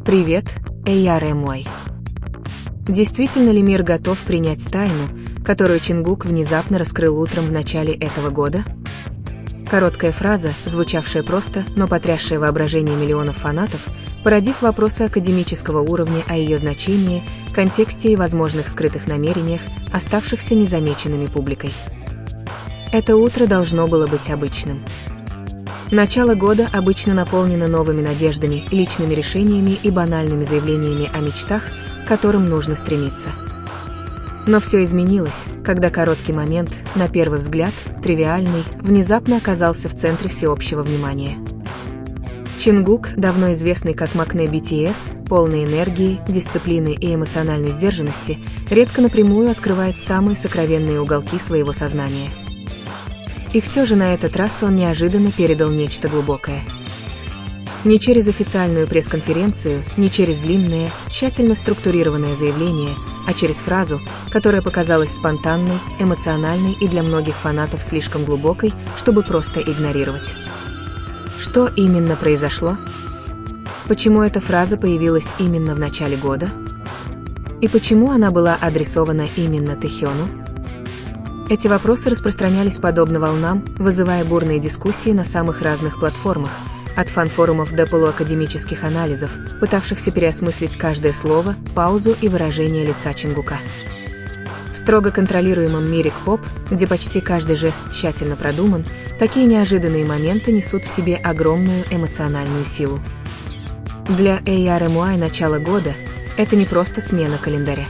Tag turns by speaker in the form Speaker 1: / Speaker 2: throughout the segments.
Speaker 1: Привет, ARMY. Действительно ли мир готов принять тайну, которую Чингук внезапно раскрыл утром в начале этого года? Короткая фраза, звучавшая просто, но потрясшая воображение миллионов фанатов, породив вопросы академического уровня о ее значении, контексте и возможных скрытых намерениях, оставшихся незамеченными публикой. Это утро должно было быть обычным. Начало года обычно наполнено новыми надеждами, личными решениями и банальными заявлениями о мечтах, к которым нужно стремиться. Но все изменилось, когда короткий момент, на первый взгляд, тривиальный, внезапно оказался в центре всеобщего внимания. Чингук, давно известный как Макне BTS, полный энергии, дисциплины и эмоциональной сдержанности, редко напрямую открывает самые сокровенные уголки своего сознания. И все же на этот раз он неожиданно передал нечто глубокое. Не через официальную пресс-конференцию, не через длинное, тщательно структурированное заявление, а через фразу, которая показалась спонтанной, эмоциональной и для многих фанатов слишком глубокой, чтобы просто игнорировать. Что именно произошло? Почему эта фраза появилась именно в начале года? И почему она была адресована именно Тэхёну? Эти вопросы распространялись подобно волнам, вызывая бурные дискуссии на самых разных платформах, от фан-форумов до полуакадемических анализов, пытавшихся переосмыслить каждое слово, паузу и выражение лица Чингука. В строго контролируемом мире К-поп, где почти каждый жест тщательно продуман, такие неожиданные моменты несут в себе огромную эмоциональную силу. Для ARMY начало года – это не просто смена календаря.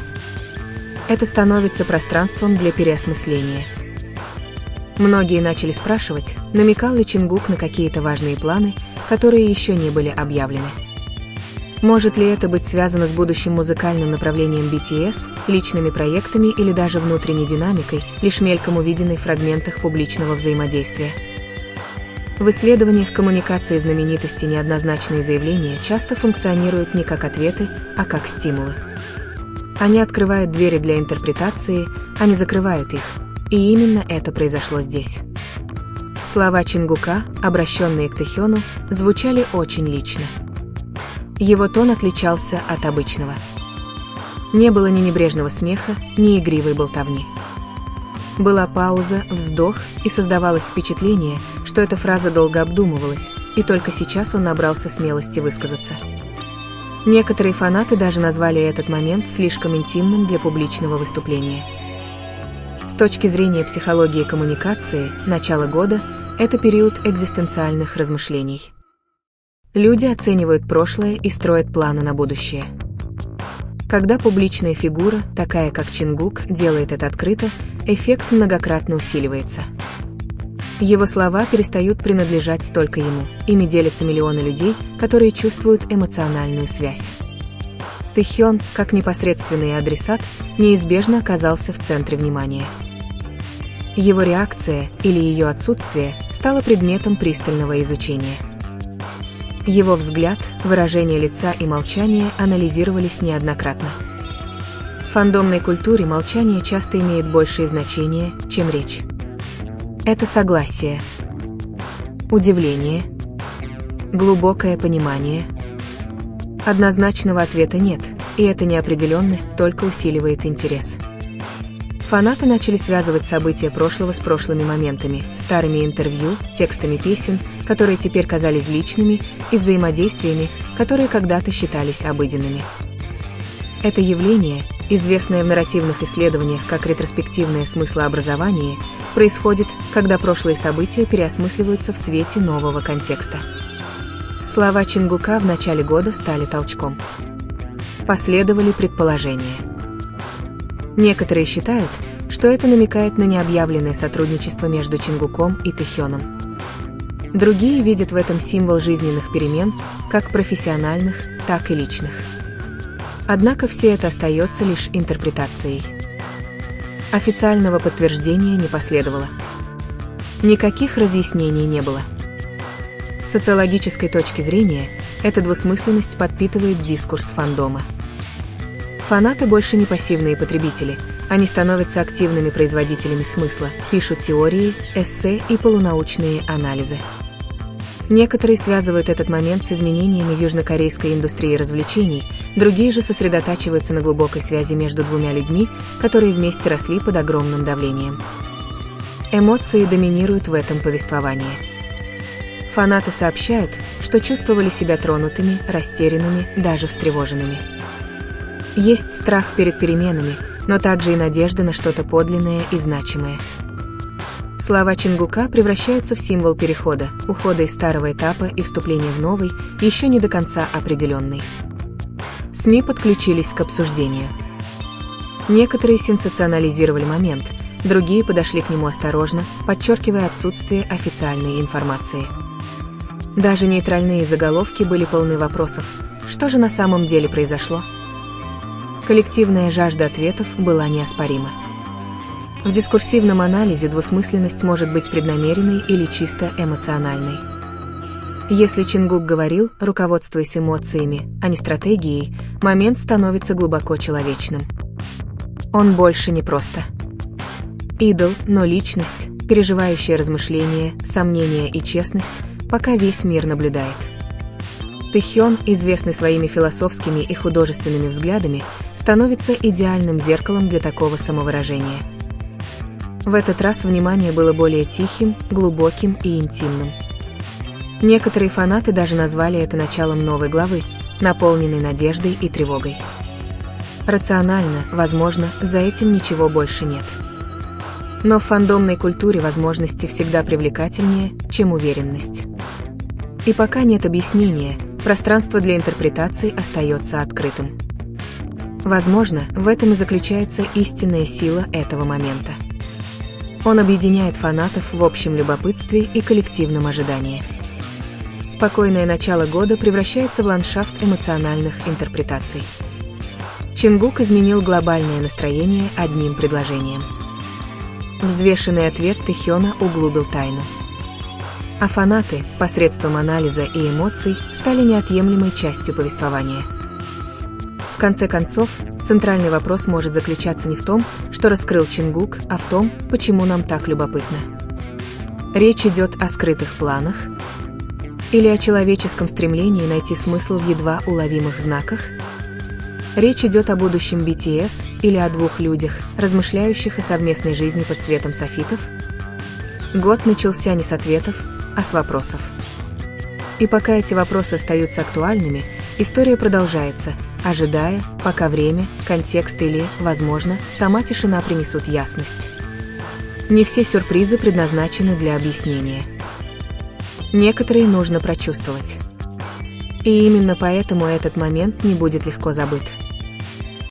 Speaker 1: Это становится пространством для переосмысления. Многие начали спрашивать, намекал ли Чингук на какие-то важные планы, которые еще не были объявлены. Может ли это быть связано с будущим музыкальным направлением BTS, личными проектами или даже внутренней динамикой, лишь мельком увиденной в фрагментах публичного взаимодействия? В исследованиях коммуникации знаменитостей неоднозначные заявления часто функционируют не как ответы, а как стимулы. Они открывают двери для интерпретации, а не закрывают их. И именно это произошло здесь. Слова Чингука, обращенные к Тэхёну, звучали очень лично. Его тон отличался от обычного. Не было ни небрежного смеха, ни игривой болтовни. Была пауза, вздох, и создавалось впечатление, что эта фраза долго обдумывалась, и только сейчас он набрался смелости высказаться. Некоторые фанаты даже назвали этот момент слишком интимным для публичного выступления. С точки зрения психологии коммуникации, начало года – это период экзистенциальных размышлений. Люди оценивают прошлое и строят планы на будущее. Когда публичная фигура, такая как Чингук, делает это открыто, эффект многократно усиливается. Его слова перестают принадлежать только ему, ими делятся миллионы людей, которые чувствуют эмоциональную связь. Тэхён, как непосредственный адресат, неизбежно оказался в центре внимания. Его реакция, или ее отсутствие, стало предметом пристального изучения. Его взгляд, выражение лица и молчание анализировались неоднократно. В фандомной культуре молчание часто имеет большее значение, чем речь. Это согласие, удивление, глубокое понимание. Однозначного ответа нет, и эта неопределенность только усиливает интерес. Фанаты начали связывать события прошлого с прошлыми моментами, старыми интервью, текстами песен, которые теперь казались личными, и взаимодействиями, которые когда-то считались обыденными. Это явление, известное в нарративных исследованиях как ретроспективное смыслообразование, происходит, когда прошлые события переосмысливаются в свете нового контекста. Слова Чингука в начале года стали толчком. Последовали предположения. Некоторые считают, что это намекает на необъявленное сотрудничество между Чингуком и Тэхёном. Другие видят в этом символ жизненных перемен, как профессиональных, так и личных. Однако все это остается лишь интерпретацией. Официального подтверждения не последовало. Никаких разъяснений не было. С социологической точки зрения, эта двусмысленность подпитывает дискурс фандома. Фанаты больше не пассивные потребители, они становятся активными производителями смысла, пишут теории, эссе и полунаучные анализы. Некоторые связывают этот момент с изменениями в южнокорейской индустрии развлечений, другие же сосредотачиваются на глубокой связи между двумя людьми, которые вместе росли под огромным давлением. Эмоции доминируют в этом повествовании. Фанаты сообщают, что чувствовали себя тронутыми, растерянными, даже встревоженными. Есть страх перед переменами, но также и надежда на что-то подлинное и значимое. Слова Чингука превращаются в символ перехода, ухода из старого этапа и вступления в новый, еще не до конца определенный. СМИ подключились к обсуждению. Некоторые сенсационализировали момент, другие подошли к нему осторожно, подчеркивая отсутствие официальной информации. Даже нейтральные заголовки были полны вопросов: что же на самом деле произошло? Коллективная жажда ответов была неоспорима. В дискурсивном анализе двусмысленность может быть преднамеренной или чисто эмоциональной. Если Чингук говорил, руководствуясь эмоциями, а не стратегией, момент становится глубоко человечным. Он больше не просто идол, но личность, переживающая размышления, сомнения и честность, пока весь мир наблюдает. Тэхён, известный своими философскими и художественными взглядами, становится идеальным зеркалом для такого самовыражения. В этот раз внимание было более тихим, глубоким и интимным. Некоторые фанаты даже назвали это началом новой главы, наполненной надеждой и тревогой. Рационально, возможно, за этим ничего больше нет. Но в фандомной культуре возможности всегда привлекательнее, чем уверенность. И пока нет объяснения, пространство для интерпретаций остается открытым. Возможно, в этом и заключается истинная сила этого момента. Он объединяет фанатов в общем любопытстве и коллективном ожидании. Спокойное начало года превращается в ландшафт эмоциональных интерпретаций. Чингук изменил глобальное настроение одним предложением. Взвешенный ответ Тэхёна углубил тайну. А фанаты, посредством анализа и эмоций, стали неотъемлемой частью повествования. В конце концов, центральный вопрос может заключаться не в том, что раскрыл Чингук, а в том, почему нам так любопытно. Речь идет о скрытых планах или о человеческом стремлении найти смысл в едва уловимых знаках? Речь идет о будущем BTS или о двух людях, размышляющих о совместной жизни под светом софитов? Год начался не с ответов, а с вопросов. И пока эти вопросы остаются актуальными, история продолжается, ожидая, пока время, контекст или, возможно, сама тишина принесут ясность. Не все сюрпризы предназначены для объяснения. Некоторые нужно прочувствовать. И именно поэтому этот момент не будет легко забыт.